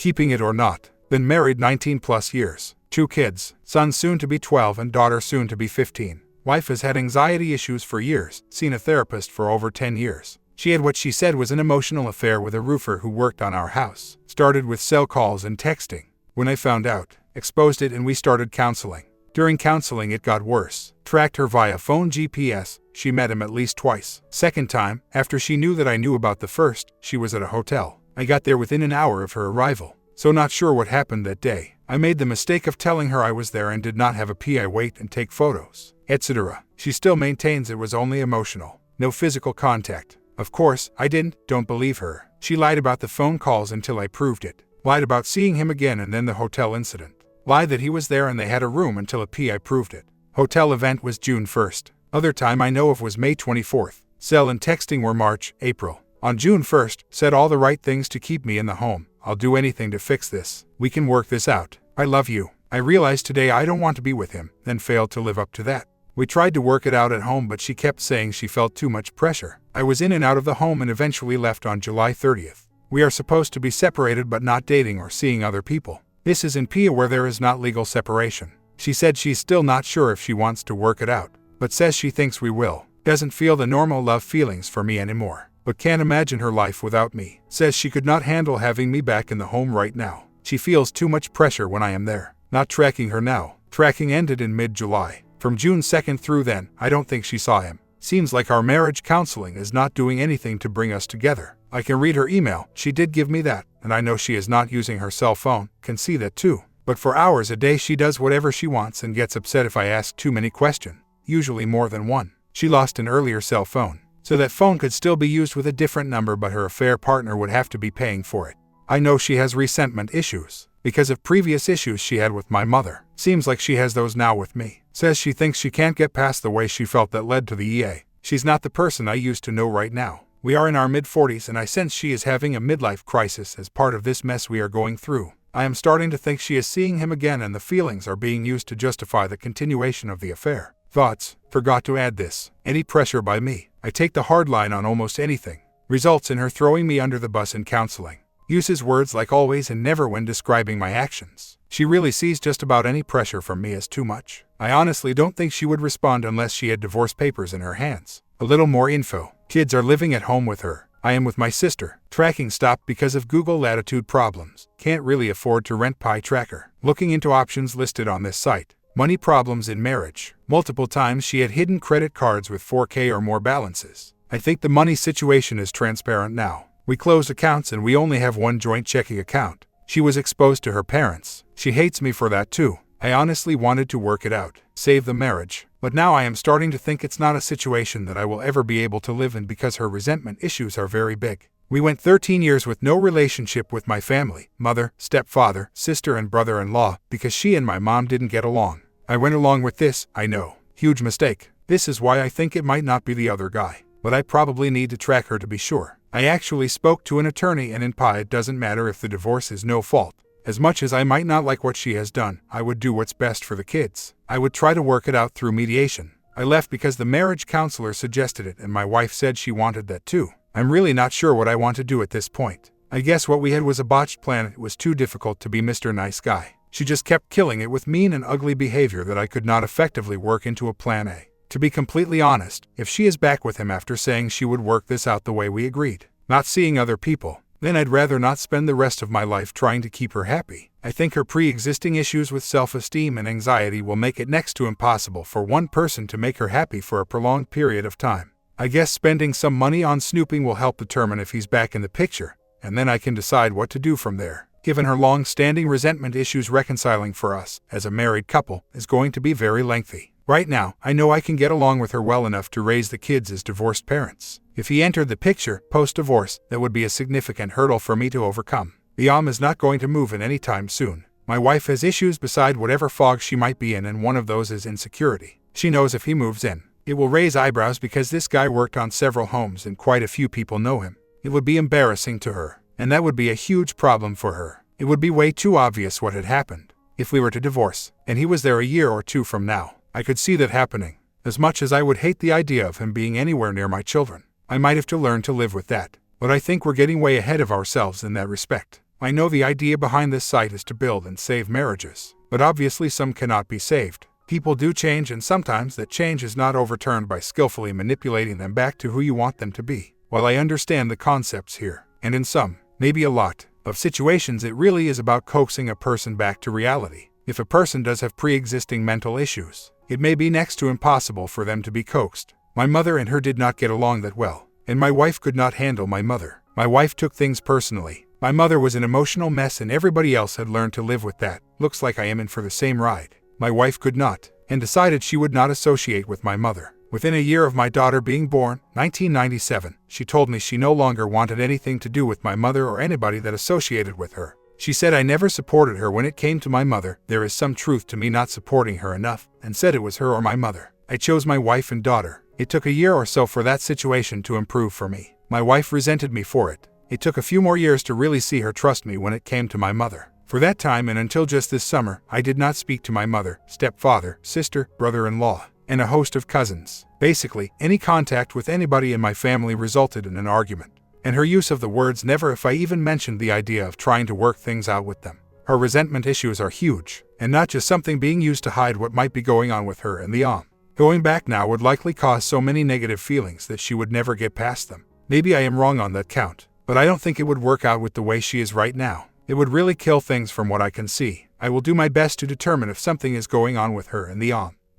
keeping it or not. Been married 19 plus years. 2 kids, son soon to be 12 and daughter soon to be 15. Wife has had anxiety issues for years, seen a therapist for over 10 years. She had what she said was an emotional affair with a roofer who worked on our house. Started with cell calls and texting. When I found out, exposed it and we started counseling. During counseling it got worse. Tracked her via phone GPS. She met him at least twice. Second time, after she knew that I knew about the first, she was at a hotel. I got there within an hour of her arrival. So not sure what happened that day. I made the mistake of telling her I was there and did not have a PI wait and take photos, etc. She still maintains it was only emotional. No physical contact. Of course, I don't believe her. She lied about the phone calls until I proved it. Lied about seeing him again and then the hotel incident. Lied that he was there and they had a room until a PI proved it. Hotel event was June 1st. Other time I know of was May 24th. Cell and texting were March, April. On June 1st, said all the right things to keep me in the home. I'll do anything to fix this. We can work this out. I love you. I realized today I don't want to be with him, then failed to live up to that. We tried to work it out at home but she kept saying she felt too much pressure. I was in and out of the home and eventually left on July 30th. We are supposed to be separated but not dating or seeing other people. This is in PIA where there is not legal separation. She said she's still not sure if she wants to work it out, but says she thinks we will. Doesn't feel the normal love feelings for me anymore, but can't imagine her life without me. Says she could not handle having me back in the home right now. She feels too much pressure when I am there. Not tracking her now. Tracking ended in mid-July. From June 2nd through then, I don't think she saw him. Seems like our marriage counseling is not doing anything to bring us together. I can read her email, she did give me that, and I know she is not using her cell phone, can see that too. But for hours a day she does whatever she wants and gets upset if I ask too many questions, usually more than one. She lost an earlier cell phone, so that phone could still be used with a different number but her affair partner would have to be paying for it. I know she has resentment issues, because of previous issues she had with my mother. Seems like she has those now with me. Says she thinks she can't get past the way she felt that led to the EA. She's not the person I used to know right now. We are in our mid-40s and I sense she is having a midlife crisis as part of this mess we are going through. I am starting to think she is seeing him again and the feelings are being used to justify the continuation of the affair. Thoughts. Forgot to add this. Any pressure by me. I take the hard line on almost anything. Results in her throwing me under the bus in counseling. Uses words like always and never when describing my actions. She really sees just about any pressure from me as too much. I honestly don't think she would respond unless she had divorce papers in her hands. A little more info. Kids are living at home with her. I am with my sister. Tracking stopped because of Google Latitude problems. Can't really afford to rent Pi Tracker. Looking into options listed on this site. Money problems in marriage. Multiple times she had hidden credit cards with 4K or more balances. I think the money situation is transparent now. We closed accounts and we only have one joint checking account. She was exposed to her parents. She hates me for that too. I honestly wanted to work it out, save the marriage. But now I am starting to think it's not a situation that I will ever be able to live in because her resentment issues are very big. We went 13 years with no relationship with my family, mother, stepfather, sister and brother-in-law, because she and my mom didn't get along. I went along with this, I know. Huge mistake. This is why I think it might not be the other guy. But I probably need to track her to be sure. I actually spoke to an attorney and in Pi it doesn't matter if the divorce is no fault. As much as I might not like what she has done, I would do what's best for the kids. I would try to work it out through mediation. I left because the marriage counselor suggested it and my wife said she wanted that too. I'm really not sure what I want to do at this point. I guess what we had was a botched plan. It was too difficult to be Mr. Nice Guy. She just kept killing it with mean and ugly behavior that I could not effectively work into a plan A. To be completely honest, if she is back with him after saying she would work this out the way we agreed, not seeing other people, then I'd rather not spend the rest of my life trying to keep her happy. I think her pre-existing issues with self-esteem and anxiety will make it next to impossible for one person to make her happy for a prolonged period of time. I guess spending some money on snooping will help determine if he's back in the picture, and then I can decide what to do from there. Given her long-standing resentment issues, reconciling for us, as a married couple, is going to be very lengthy. Right now, I know I can get along with her well enough to raise the kids as divorced parents. If he entered the picture, post-divorce, that would be a significant hurdle for me to overcome. Liam is not going to move in any time soon. My wife has issues beside whatever fog she might be in, and one of those is insecurity. She knows if he moves in, it will raise eyebrows because this guy worked on several homes and quite a few people know him. It would be embarrassing to her, and that would be a huge problem for her. It would be way too obvious what had happened. If we were to divorce, and he was there a year or two from now, I could see that happening. As much as I would hate the idea of him being anywhere near my children, I might have to learn to live with that. But I think we're getting way ahead of ourselves in that respect. I know the idea behind this site is to build and save marriages, but obviously some cannot be saved. People do change, and sometimes that change is not overturned by skillfully manipulating them back to who you want them to be. While I understand the concepts here, and in some, maybe a lot, of situations it really is about coaxing a person back to reality. If a person does have pre-existing mental issues, it may be next to impossible for them to be coaxed. My mother and her did not get along that well, and my wife could not handle my mother. My wife took things personally. My mother was an emotional mess and everybody else had learned to live with that. Looks like I am in for the same ride. My wife could not, and decided she would not associate with my mother. Within a year of my daughter being born, 1997, she told me she no longer wanted anything to do with my mother or anybody that associated with her. She said I never supported her when it came to my mother. There is some truth to me not supporting her enough, and said it was her or my mother. I chose my wife and daughter. It took a year or so for that situation to improve for me. My wife resented me for it. It took a few more years to really see her trust me when it came to my mother. For that time and until just this summer, I did not speak to my mother, stepfather, sister, brother-in-law, and a host of cousins. Basically, any contact with anybody in my family resulted in an argument. And her use of the words never if I even mentioned the idea of trying to work things out with them. Her resentment issues are huge, and not just something being used to hide what might be going on with her and the Going back now would likely cause so many negative feelings that she would never get past them. Maybe I am wrong on that count, but I don't think it would work out with the way she is right now. It would really kill things from what I can see. I will do my best to determine if something is going on with her and the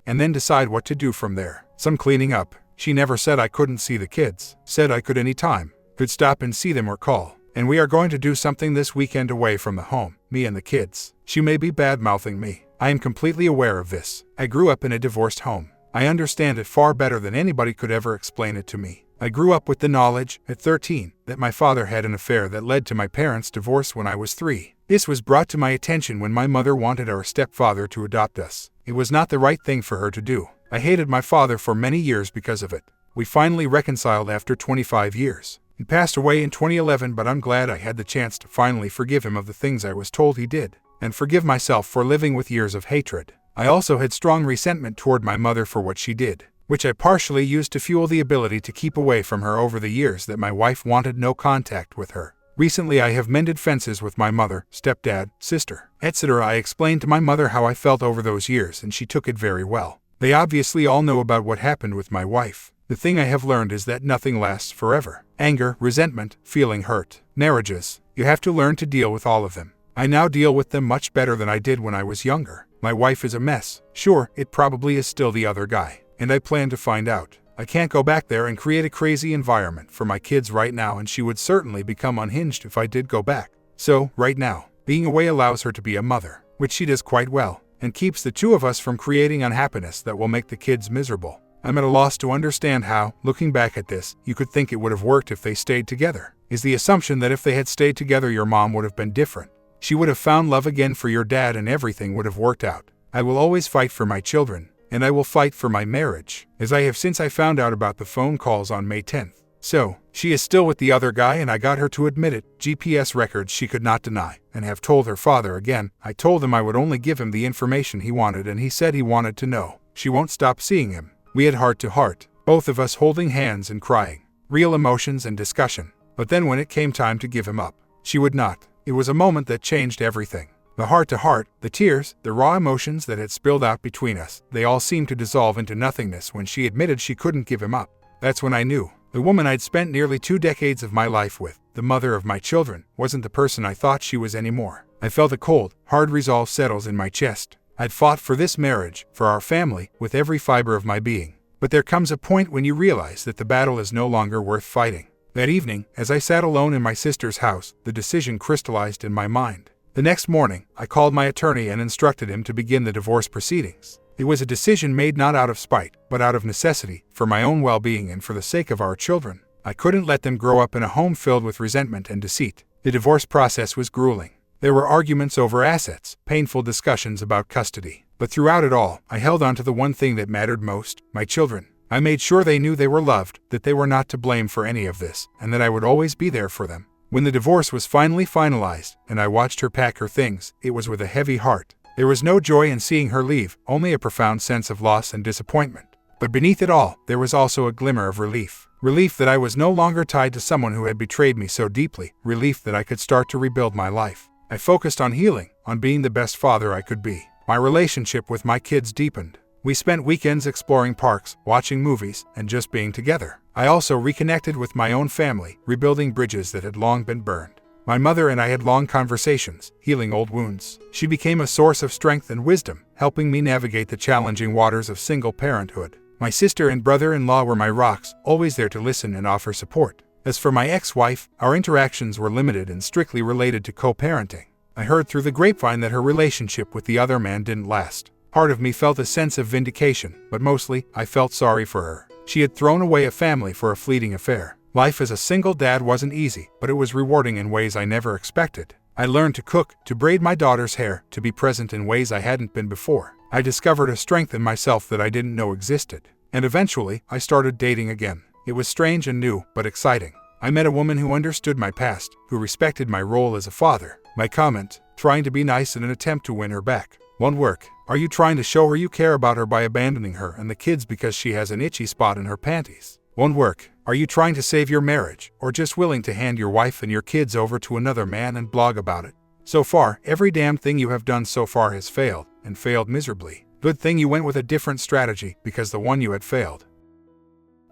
and then decide what to do from there. Some cleaning up. She never said I couldn't see the kids. Said I could anytime. Could stop and see them or call. And we are going to do something this weekend away from the home, me and the kids. She may be bad-mouthing me. I am completely aware of this. I grew up in a divorced home. I understand it far better than anybody could ever explain it to me. I grew up with the knowledge, at 13, that my father had an affair that led to my parents' divorce when I was 3. This was brought to my attention when my mother wanted our stepfather to adopt us. It was not the right thing for her to do. I hated my father for many years because of it. We finally reconciled after 25 years. He passed away in 2011, but I'm glad I had the chance to finally forgive him of the things I was told he did, and forgive myself for living with years of hatred. I also had strong resentment toward my mother for what she did, which I partially used to fuel the ability to keep away from her over the years that my wife wanted no contact with her. Recently I have mended fences with my mother, stepdad, sister, etc. I explained to my mother how I felt over those years and she took it very well. They obviously all know about what happened with my wife. The thing I have learned is that nothing lasts forever. Anger, resentment, feeling hurt, marriages. You have to learn to deal with all of them. I now deal with them much better than I did when I was younger. My wife is a mess. Sure, it probably is still the other guy, and I plan to find out. I can't go back there and create a crazy environment for my kids right now, and she would certainly become unhinged if I did go back. So, right now, being away allows her to be a mother, which she does quite well, and keeps the two of us from creating unhappiness that will make the kids miserable. I'm at a loss to understand how, looking back at this, you could think it would have worked if they stayed together. Is the assumption that if they had stayed together your mom would have been different. She would have found love again for your dad and everything would have worked out. I will always fight for my children, and I will fight for my marriage, as I have since I found out about the phone calls on May 10th. So, she is still with the other guy and I got her to admit it. GPS records she could not deny, and have told her father again. I told him I would only give him the information he wanted and he said he wanted to know. She won't stop seeing him. We had heart to heart, both of us holding hands and crying. Real emotions and discussion. But then when it came time to give him up, she would not. It was a moment that changed everything. The heart-to-heart, the tears, the raw emotions that had spilled out between us, they all seemed to dissolve into nothingness when she admitted she couldn't give him up. That's when I knew. The woman I'd spent nearly 2 decades of my life with, the mother of my children, wasn't the person I thought she was anymore. I felt a cold, hard resolve settles in my chest. I'd fought for this marriage, for our family, with every fiber of my being. But there comes a point when you realize that the battle is no longer worth fighting. That evening, as I sat alone in my sister's house, the decision crystallized in my mind. The next morning, I called my attorney and instructed him to begin the divorce proceedings. It was a decision made not out of spite, but out of necessity, for my own well-being and for the sake of our children. I couldn't let them grow up in a home filled with resentment and deceit. The divorce process was grueling. There were arguments over assets, painful discussions about custody. But throughout it all, I held on to the one thing that mattered most, my children. I made sure they knew they were loved, that they were not to blame for any of this, and that I would always be there for them. When the divorce was finally finalized, and I watched her pack her things, it was with a heavy heart. There was no joy in seeing her leave, only a profound sense of loss and disappointment. But beneath it all, there was also a glimmer of relief. Relief that I was no longer tied to someone who had betrayed me so deeply. Relief that I could start to rebuild my life. I focused on healing, on being the best father I could be. My relationship with my kids deepened. We spent weekends exploring parks, watching movies, and just being together. I also reconnected with my own family, rebuilding bridges that had long been burned. My mother and I had long conversations, healing old wounds. She became a source of strength and wisdom, helping me navigate the challenging waters of single parenthood. My sister and brother-in-law were my rocks, always there to listen and offer support. As for my ex-wife, our interactions were limited and strictly related to co-parenting. I heard through the grapevine that her relationship with the other man didn't last. Part of me felt a sense of vindication, but mostly, I felt sorry for her. She had thrown away a family for a fleeting affair. Life as a single dad wasn't easy, but it was rewarding in ways I never expected. I learned to cook, to braid my daughter's hair, to be present in ways I hadn't been before. I discovered a strength in myself that I didn't know existed. And eventually, I started dating again. It was strange and new, but exciting. I met a woman who understood my past, who respected my role as a father. My comment, trying to be nice in an attempt to win her back, won't work. Are you trying to show her you care about her by abandoning her and the kids because she has an itchy spot in her panties? Won't work. Are you trying to save your marriage, or just willing to hand your wife and your kids over to another man and blog about it? So far, every damn thing you have done so far has failed, and failed miserably. Good thing you went with a different strategy, because the one you had failed.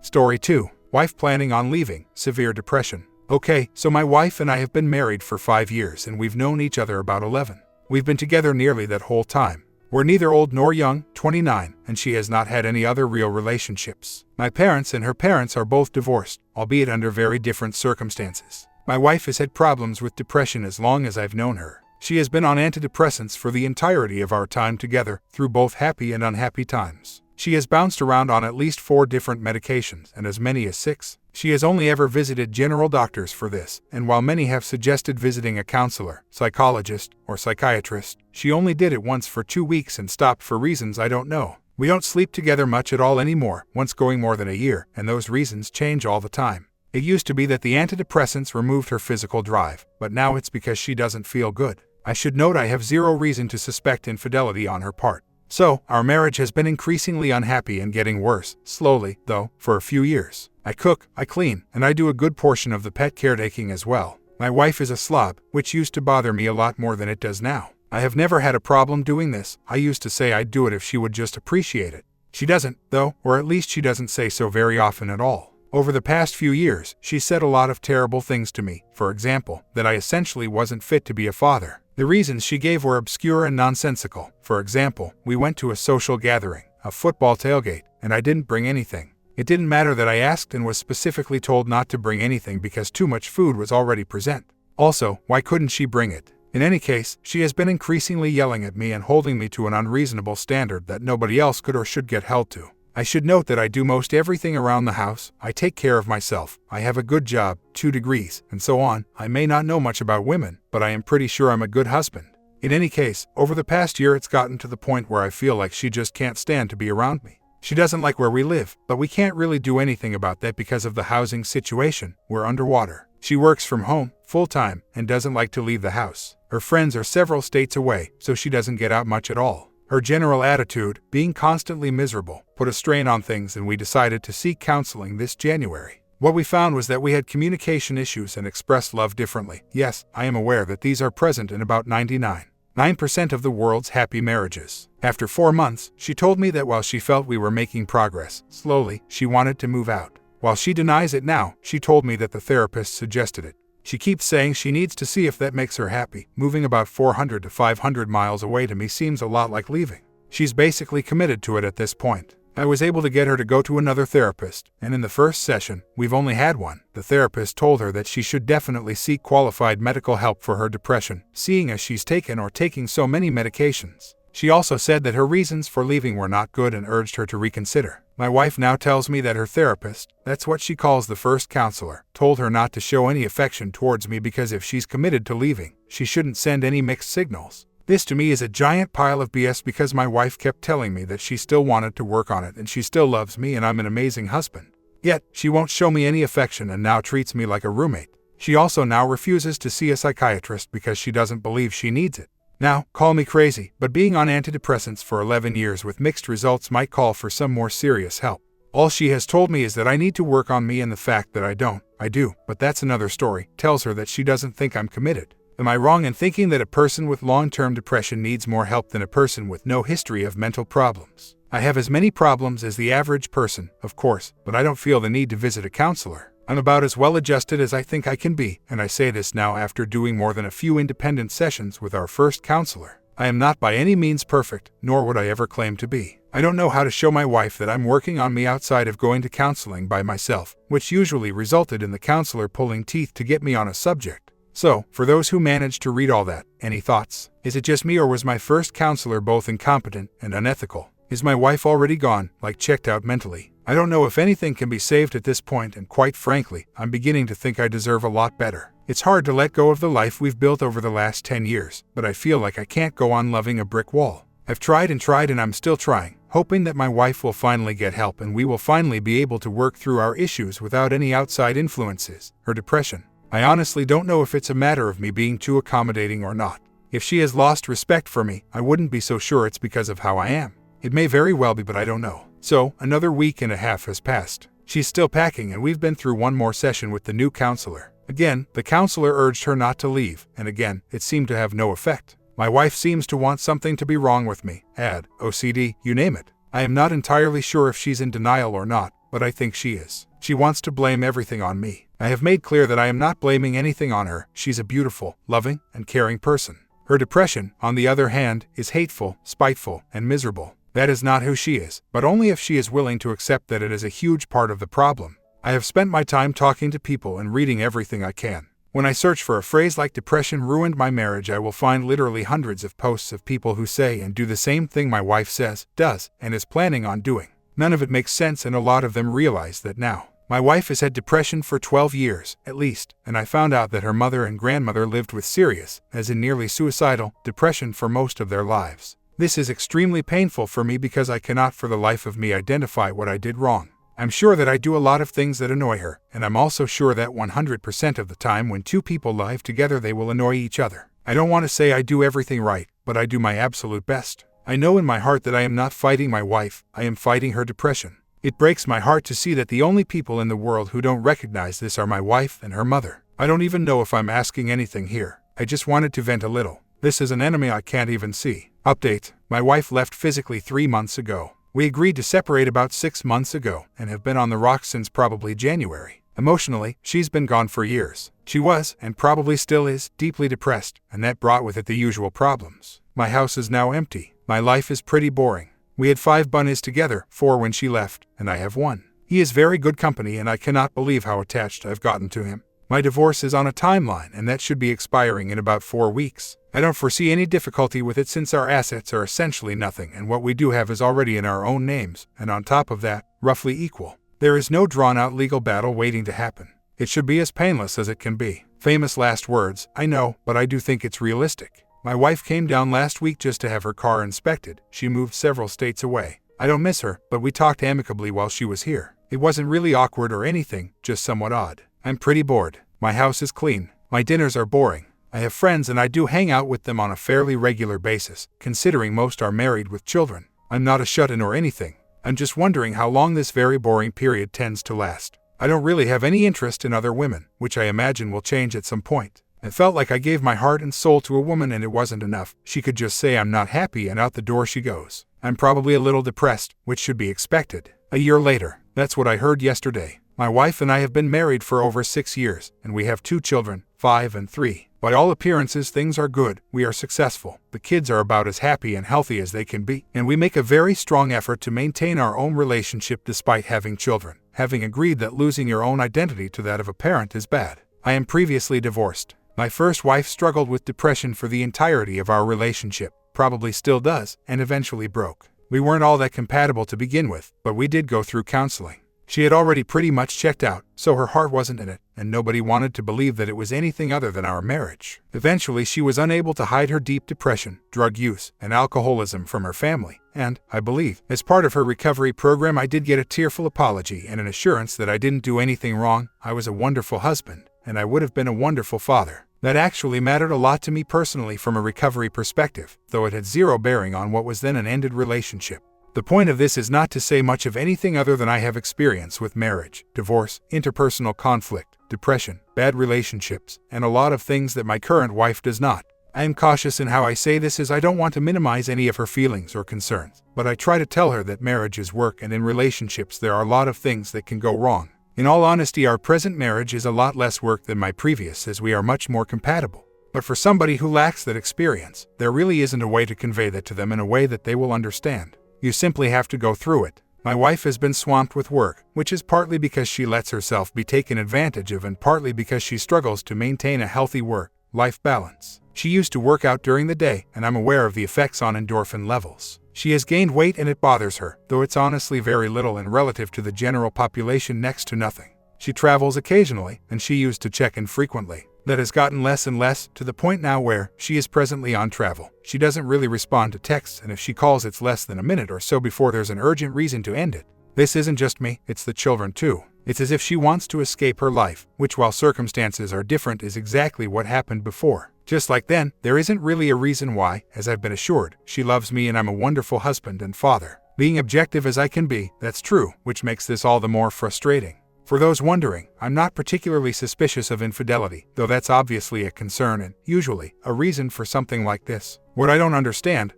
Story 2. Wife planning on leaving, severe depression. Okay, so my wife and I have been married for 5 years and we've known each other about 11. We've been together nearly that whole time. We're neither old nor young, 29, and she has not had any other real relationships. My parents and her parents are both divorced, albeit under very different circumstances. My wife has had problems with depression as long as I've known her. She has been on antidepressants for the entirety of our time together, through both happy and unhappy times. She has bounced around on at least 4 different medications and as many as 6. She has only ever visited general doctors for this, and while many have suggested visiting a counselor, psychologist, or psychiatrist, she only did it once for 2 weeks and stopped for reasons I don't know. We don't sleep together much at all anymore, once going more than a year, and those reasons change all the time. It used to be that the antidepressants removed her physical drive, but now it's because she doesn't feel good. I should note I have zero reason to suspect infidelity on her part. So, our marriage has been increasingly unhappy and getting worse, slowly, though, for a few years. I cook, I clean, and I do a good portion of the pet caretaking as well. My wife is a slob, which used to bother me a lot more than it does now. I have never had a problem doing this. I used to say I'd do it if she would just appreciate it. She doesn't, though, or at least she doesn't say so very often at all. Over the past few years, she said a lot of terrible things to me. For example, that I essentially wasn't fit to be a father. The reasons she gave were obscure and nonsensical. For example, we went to a social gathering, a football tailgate, and I didn't bring anything. It didn't matter that I asked and was specifically told not to bring anything because too much food was already present. Also, why couldn't she bring it? In any case, she has been increasingly yelling at me and holding me to an unreasonable standard that nobody else could or should get held to. I should note that I do most everything around the house. I take care of myself. I have a good job, 2 degrees, and so on. I may not know much about women, but I am pretty sure I'm a good husband. In any case, over the past year it's gotten to the point where I feel like she just can't stand to be around me. She doesn't like where we live, but we can't really do anything about that because of the housing situation. We're underwater. She works from home, full-time, and doesn't like to leave the house. Her friends are several states away, so she doesn't get out much at all. Her general attitude, being constantly miserable, put a strain on things and we decided to seek counseling this January. What we found was that we had communication issues and expressed love differently. Yes, I am aware that these are present in about 99% of the world's happy marriages. After 4 months, she told me that while she felt we were making progress, slowly, she wanted to move out. While she denies it now, she told me that the therapist suggested it. She keeps saying she needs to see if that makes her happy. Moving about 400 to 500 miles away to me seems a lot like leaving. She's basically committed to it at this point. I was able to get her to go to another therapist, and in the first session, we've only had one, the therapist told her that she should definitely seek qualified medical help for her depression, seeing as she's taking so many medications. She also said that her reasons for leaving were not good and urged her to reconsider. My wife now tells me that her therapist, that's what she calls the first counselor, told her not to show any affection towards me because if she's committed to leaving, she shouldn't send any mixed signals. This to me is a giant pile of BS because my wife kept telling me that she still wanted to work on it and she still loves me and I'm an amazing husband. Yet, she won't show me any affection and now treats me like a roommate. She also now refuses to see a psychiatrist because she doesn't believe she needs it. Now, call me crazy, but being on antidepressants for 11 years with mixed results might call for some more serious help. All she has told me is that I need to work on me and the fact that I do, but that's another story. Tells her that she doesn't think I'm committed. Am I wrong in thinking that a person with long-term depression needs more help than a person with no history of mental problems? I have as many problems as the average person, of course, but I don't feel the need to visit a counselor. I'm about as well adjusted as I think I can be, and I say this now after doing more than a few independent sessions with our first counselor. I am not by any means perfect, nor would I ever claim to be. I don't know how to show my wife that I'm working on me outside of going to counseling by myself, which usually resulted in the counselor pulling teeth to get me on a subject. So, for those who managed to read all that, any thoughts? Is it just me, or was my first counselor both incompetent and unethical? Is my wife already gone, like checked out mentally? I don't know if anything can be saved at this point, and quite frankly, I'm beginning to think I deserve a lot better. It's hard to let go of the life we've built over the last 10 years, but I feel like I can't go on loving a brick wall. I've tried and I'm still trying, hoping that my wife will finally get help and we will finally be able to work through our issues without any outside influences. Her depression. I honestly don't know if it's a matter of me being too accommodating or not. If she has lost respect for me, I wouldn't be so sure it's because of how I am. It may very well be, but I don't know. So, another week and a half has passed. She's still packing, and we've been through one more session with the new counselor. Again, the counselor urged her not to leave, and again, it seemed to have no effect. My wife seems to want something to be wrong with me. OCD, you name it. I am not entirely sure if she's in denial or not, but I think she is. She wants to blame everything on me. I have made clear that I am not blaming anything on her. She's a beautiful, loving, and caring person. Her depression, on the other hand, is hateful, spiteful, and miserable. That is not who she is, but only if she is willing to accept that it is a huge part of the problem. I have spent my time talking to people and reading everything I can. When I search for a phrase like depression ruined my marriage, I will find literally hundreds of posts of people who say and do the same thing my wife says, does, and is planning on doing. None of it makes sense, and a lot of them realize that now. My wife has had depression for 12 years, at least, and I found out that her mother and grandmother lived with serious, as in nearly suicidal, depression for most of their lives. This is extremely painful for me because I cannot for the life of me identify what I did wrong. I'm sure that I do a lot of things that annoy her, and I'm also sure that 100% of the time when two people live together they will annoy each other. I don't want to say I do everything right, but I do my absolute best. I know in my heart that I am not fighting my wife, I am fighting her depression. It breaks my heart to see that the only people in the world who don't recognize this are my wife and her mother. I don't even know if I'm asking anything here. I just wanted to vent a little. This is an enemy I can't even see. Update. My wife left physically 3 months ago. We agreed to separate about 6 months ago and have been on the rocks since probably January. Emotionally, she's been gone for years. She was, and probably still is, deeply depressed, and that brought with it the usual problems. My house is now empty. My life is pretty boring. We had 5 bunnies together, 4 when she left, and I have 1. He is very good company, and I cannot believe how attached I've gotten to him. My divorce is on a timeline, and that should be expiring in about 4 weeks. I don't foresee any difficulty with it since our assets are essentially nothing, and what we do have is already in our own names, and on top of that, roughly equal. There is no drawn-out legal battle waiting to happen. It should be as painless as it can be. Famous last words, I know, but I do think it's realistic. My wife came down last week just to have her car inspected. She moved several states away. I don't miss her, but we talked amicably while she was here. It wasn't really awkward or anything, just somewhat odd. I'm pretty bored. My house is clean. My dinners are boring. I have friends and I do hang out with them on a fairly regular basis, considering most are married with children. I'm not a shut-in or anything. I'm just wondering how long this very boring period tends to last. I don't really have any interest in other women, which I imagine will change at some point. It felt like I gave my heart and soul to a woman and it wasn't enough. She could just say I'm not happy and out the door she goes. I'm probably a little depressed, which should be expected. A year later, that's what I heard yesterday. My wife and I have been married for over 6 years, and we have 2 children, 5 and 3. By all appearances, things are good. We are successful. The kids are about as happy and healthy as they can be, and we make a very strong effort to maintain our own relationship despite having children, having agreed that losing your own identity to that of a parent is bad. I am previously divorced. My first wife struggled with depression for the entirety of our relationship, probably still does, and eventually broke. We weren't all that compatible to begin with, but we did go through counseling. She had already pretty much checked out, so her heart wasn't in it, and nobody wanted to believe that it was anything other than our marriage. Eventually, she was unable to hide her deep depression, drug use, and alcoholism from her family, and, I believe, as part of her recovery program I did get a tearful apology and an assurance that I didn't do anything wrong. I was a wonderful husband, and I would have been a wonderful father. That actually mattered a lot to me personally from a recovery perspective, though it had zero bearing on what was then an ended relationship. The point of this is not to say much of anything other than I have experience with marriage, divorce, interpersonal conflict, depression, bad relationships, and a lot of things that my current wife does not. I am cautious in how I say this as I don't want to minimize any of her feelings or concerns, but I try to tell her that marriage is work and in relationships there are a lot of things that can go wrong. In all honesty, our present marriage is a lot less work than my previous as we are much more compatible. But for somebody who lacks that experience, there really isn't a way to convey that to them in a way that they will understand. You simply have to go through it. My wife has been swamped with work, which is partly because she lets herself be taken advantage of and partly because she struggles to maintain a healthy work-life balance. She used to work out during the day, and I'm aware of the effects on endorphin levels. She has gained weight and it bothers her, though it's honestly very little and relative to the general population next to nothing. She travels occasionally, and she used to check in frequently. That has gotten less and less, to the point now where she is presently on travel. She doesn't really respond to texts, and if she calls it's less than a minute or so before there's an urgent reason to end it. This isn't just me, it's the children too. It's as if she wants to escape her life, which while circumstances are different is exactly what happened before. Just like then, there isn't really a reason why, as I've been assured, she loves me and I'm a wonderful husband and father. Being objective as I can be, that's true, which makes this all the more frustrating. For those wondering, I'm not particularly suspicious of infidelity, though that's obviously a concern and, usually, a reason for something like this. What I don't understand,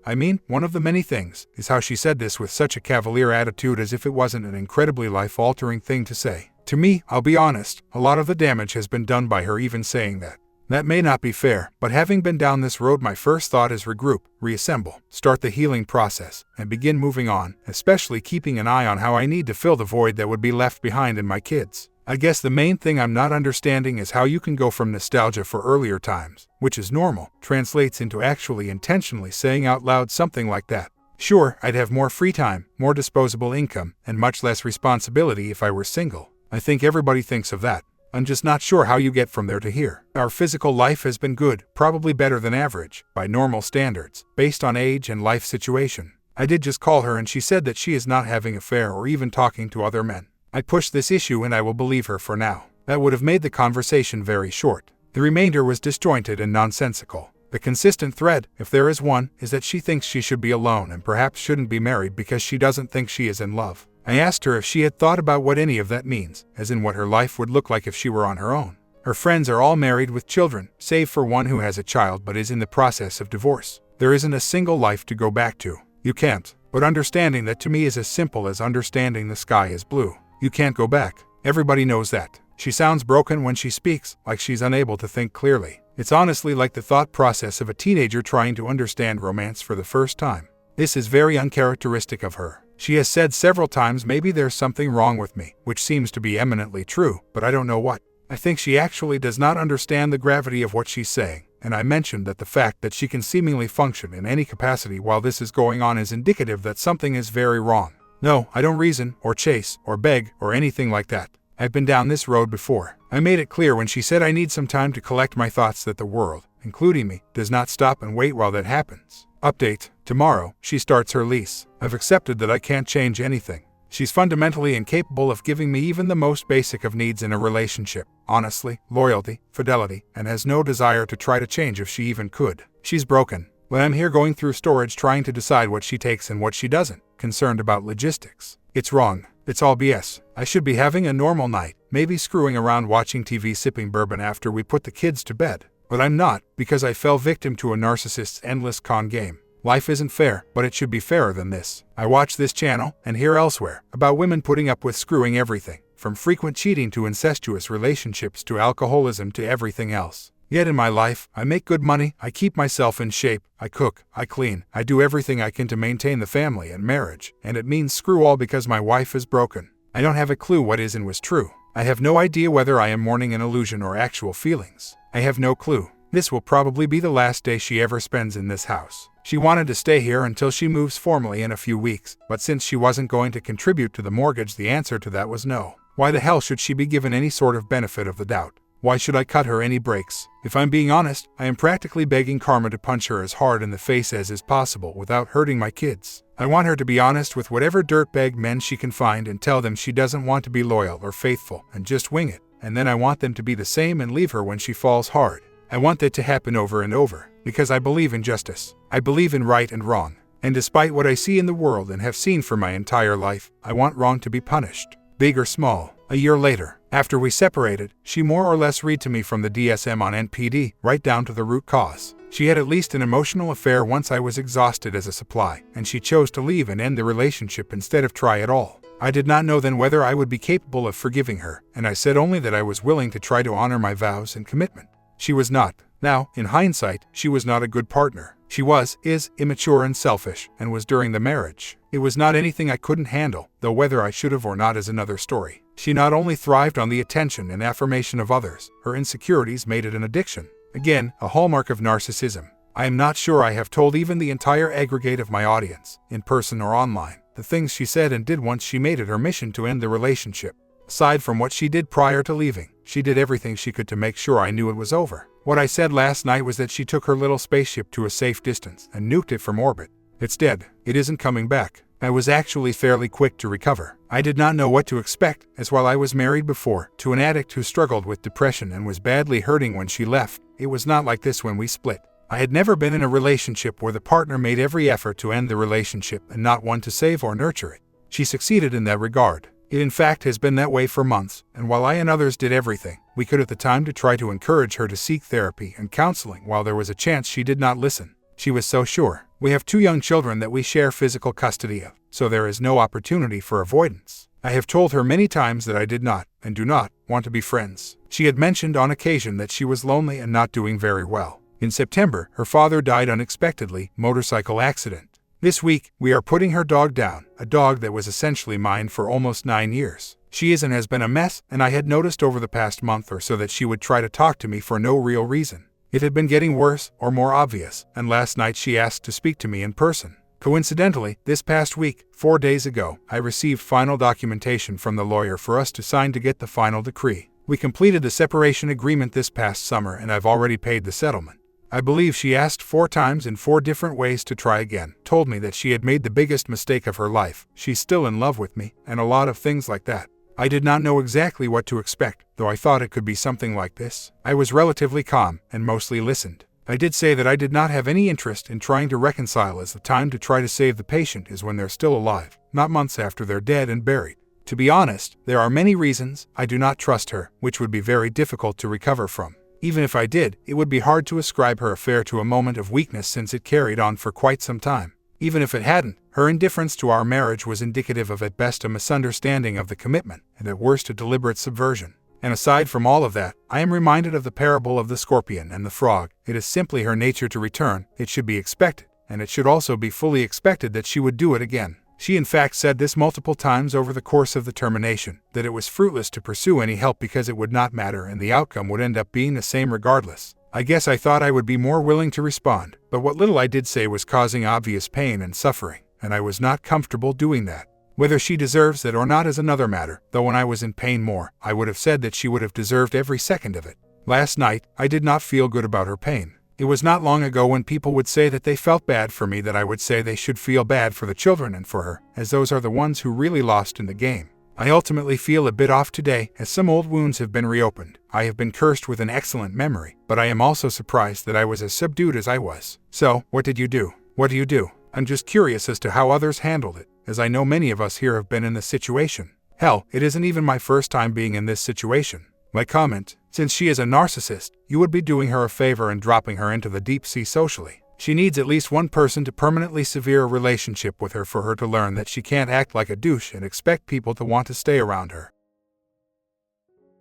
one of the many things, is how she said this with such a cavalier attitude as if it wasn't an incredibly life-altering thing to say. To me, I'll be honest, a lot of the damage has been done by her even saying that. That may not be fair, but having been down this road, my first thought is regroup, reassemble, start the healing process, and begin moving on, especially keeping an eye on how I need to fill the void that would be left behind in my kids. I guess the main thing I'm not understanding is how you can go from nostalgia for earlier times, which is normal, translates into actually intentionally saying out loud something like that. Sure, I'd have more free time, more disposable income, and much less responsibility if I were single. I think everybody thinks of that. I'm just not sure how you get from there to here. Our physical life has been good, probably better than average, by normal standards, based on age and life situation. I did just call her and she said that she is not having an affair or even talking to other men. I pushed this issue and I will believe her for now. That would have made the conversation very short. The remainder was disjointed and nonsensical. The consistent thread, if there is one, is that she thinks she should be alone and perhaps shouldn't be married because she doesn't think she is in love. I asked her if she had thought about what any of that means, as in what her life would look like if she were on her own. Her friends are all married with children, save for one who has a child but is in the process of divorce. There isn't a single life to go back to. You can't. But understanding that to me is as simple as understanding the sky is blue. You can't go back. Everybody knows that. She sounds broken when she speaks, like she's unable to think clearly. It's honestly like the thought process of a teenager trying to understand romance for the first time. This is very uncharacteristic of her. She has said several times maybe there's something wrong with me, which seems to be eminently true, but I don't know what. I think she actually does not understand the gravity of what she's saying, and I mentioned that the fact that she can seemingly function in any capacity while this is going on is indicative that something is very wrong. No, I don't reason, or chase, or beg, or anything like that. I've been down this road before. I made it clear when she said I need some time to collect my thoughts that the world, including me, does not stop and wait while that happens. Update: tomorrow, she starts her lease. I've accepted that I can't change anything. She's fundamentally incapable of giving me even the most basic of needs in a relationship. Honestly, loyalty, fidelity, and has no desire to try to change if she even could. She's broken. When I'm here going through storage trying to decide what she takes and what she doesn't, concerned about logistics. It's wrong. It's all BS. I should be having a normal night, maybe screwing around watching TV sipping bourbon after we put the kids to bed. But I'm not, because I fell victim to a narcissist's endless con game. Life isn't fair, but it should be fairer than this. I watch this channel, and hear elsewhere, about women putting up with screwing everything, from frequent cheating to incestuous relationships to alcoholism to everything else. Yet in my life, I make good money, I keep myself in shape, I cook, I clean, I do everything I can to maintain the family and marriage, and it means screw all because my wife is broken. I don't have a clue what is and was true. I have no idea whether I am mourning an illusion or actual feelings. I have no clue. This will probably be the last day she ever spends in this house. She wanted to stay here until she moves formally in a few weeks, but since she wasn't going to contribute to the mortgage, the answer to that was no. Why the hell should she be given any sort of benefit of the doubt? Why should I cut her any breaks? If I'm being honest, I am practically begging karma to punch her as hard in the face as is possible without hurting my kids. I want her to be honest with whatever dirtbag men she can find and tell them she doesn't want to be loyal or faithful and just wing it. And then I want them to be the same and leave her when she falls hard. I want that to happen over and over, because I believe in justice. I believe in right and wrong. And despite what I see in the world and have seen for my entire life, I want wrong to be punished, big or small. A year later, after we separated, she more or less read to me from the DSM on NPD, right down to the root cause. She had at least an emotional affair once I was exhausted as a supply, and she chose to leave and end the relationship instead of try at all. I did not know then whether I would be capable of forgiving her, and I said only that I was willing to try to honor my vows and commitment. She was not. Now, in hindsight, she was not a good partner. She is immature and selfish, and was during the marriage. It was not anything I couldn't handle, though whether I should have or not is another story. She not only thrived on the attention and affirmation of others, her insecurities made it an addiction. Again, a hallmark of narcissism. I am not sure I have told even the entire aggregate of my audience, in person or online, the things she said and did once she made it her mission to end the relationship. Aside from what she did prior to leaving, she did everything she could to make sure I knew it was over. What I said last night was that she took her little spaceship to a safe distance and nuked it from orbit. It's dead. It isn't coming back. I was actually fairly quick to recover. I did not know what to expect, as while I was married before to an addict who struggled with depression and was badly hurting when she left, it was not like this when we split. I had never been in a relationship where the partner made every effort to end the relationship and not one to save or nurture it. She succeeded in that regard. It in fact has been that way for months, and while I and others did everything we could at the time to try to encourage her to seek therapy and counseling while there was a chance she did not listen. She was so sure. We have 2 young children that we share physical custody of, so there is no opportunity for avoidance. I have told her many times that I did not, and do not, want to be friends. She had mentioned on occasion that she was lonely and not doing very well. In September, her father died unexpectedly, motorcycle accident. This week, we are putting her dog down, a dog that was essentially mine for almost 9 years. She is and has been a mess, and I had noticed over the past month or so that she would try to talk to me for no real reason. It had been getting worse, or more obvious, and last night she asked to speak to me in person. Coincidentally, this past week, 4 days ago, I received final documentation from the lawyer for us to sign to get the final decree. We completed the separation agreement this past summer and I've already paid the settlement. I believe she asked 4 times in 4 different ways to try again, told me that she had made the biggest mistake of her life, she's still in love with me, and a lot of things like that. I did not know exactly what to expect, though I thought it could be something like this. I was relatively calm and mostly listened. I did say that I did not have any interest in trying to reconcile, as the time to try to save the patient is when they're still alive, not months after they're dead and buried. To be honest, there are many reasons I do not trust her, which would be very difficult to recover from. Even if I did, it would be hard to ascribe her affair to a moment of weakness since it carried on for quite some time. Even if it hadn't, her indifference to our marriage was indicative of at best a misunderstanding of the commitment, and at worst a deliberate subversion. And aside from all of that, I am reminded of the parable of the scorpion and the frog. It is simply her nature to return, it should be expected, and it should also be fully expected that she would do it again. She in fact said this multiple times over the course of the termination, that it was fruitless to pursue any help because it would not matter and the outcome would end up being the same regardless. I guess I thought I would be more willing to respond, but what little I did say was causing obvious pain and suffering, and I was not comfortable doing that. Whether she deserves it or not is another matter, though when I was in pain more, I would have said that she would have deserved every second of it. Last night, I did not feel good about her pain. It was not long ago when people would say that they felt bad for me that I would say they should feel bad for the children and for her, as those are the ones who really lost in the game. I ultimately feel a bit off today, as some old wounds have been reopened. I have been cursed with an excellent memory, but I am also surprised that I was as subdued as I was. So, what did you do? What do you do? I'm just curious as to how others handled it, as I know many of us here have been in this situation. Hell, it isn't even my first time being in this situation. My comment: since she is a narcissist, you would be doing her a favor and dropping her into the deep sea socially. She needs at least one person to permanently sever a relationship with her for her to learn that she can't act like a douche and expect people to want to stay around her.